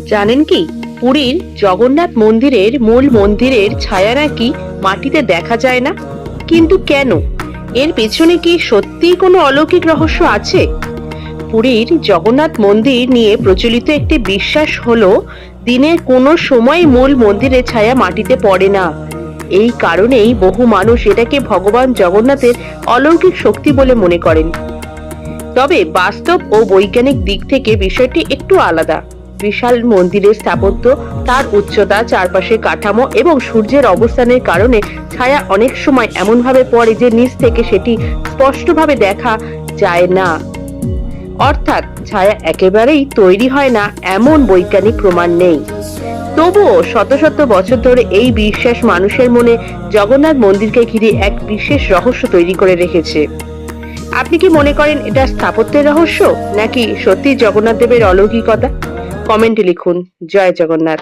জানেন কি, পুরীর জগন্নাথ মন্দিরের মূল মন্দিরের ছায়া নাকি মাটিতে দেখা যায় না? কিন্তু কেন? এর পেছনে কি সত্যিই কোনো অলৌকিক রহস্য আছে? পুরীর জগন্নাথ মন্দির নিয়ে প্রচলিত একটি বিশ্বাস হলো, দিনের কোনো সময় মূল মন্দিরের ছায়া মাটিতে পড়ে না। এই কারণেই বহু মানুষ এটাকে ভগবান জগন্নাথের অলৌকিক শক্তি বলে মনে করেন। তবে বাস্তব ও বৈজ্ঞানিক দিক থেকে বিষয়টি একটু আলাদা। বিশাল মন্দিরের স্থাপত্য, তার উচ্চতা, চারপাশের কাঠামো এবং সূর্যের অবস্থানের কারণে ছায়া অনেক সময় এমনভাবে পড়ে যে নিচ থেকে সেটি স্পষ্টভাবে দেখা যায় না। অর্থাৎ ছায়া একেবারেই তৈরি হয় না এমন বৈজ্ঞানিক প্রমাণ নেই। তবুও শত শত বছর ধরে এই বিশ্বাস মানুষের মনে জগন্নাথ মন্দিরকে ঘিরে এক বিশেষ রহস্য তৈরি করে রেখেছে। আপনি কি মনে করেন এটা স্থাপত্যের রহস্য, নাকি সত্যি জগন্নাথ দেবের অলৌকিকতা? কমেন্টে লিখুন। জয় জগন্নাথ।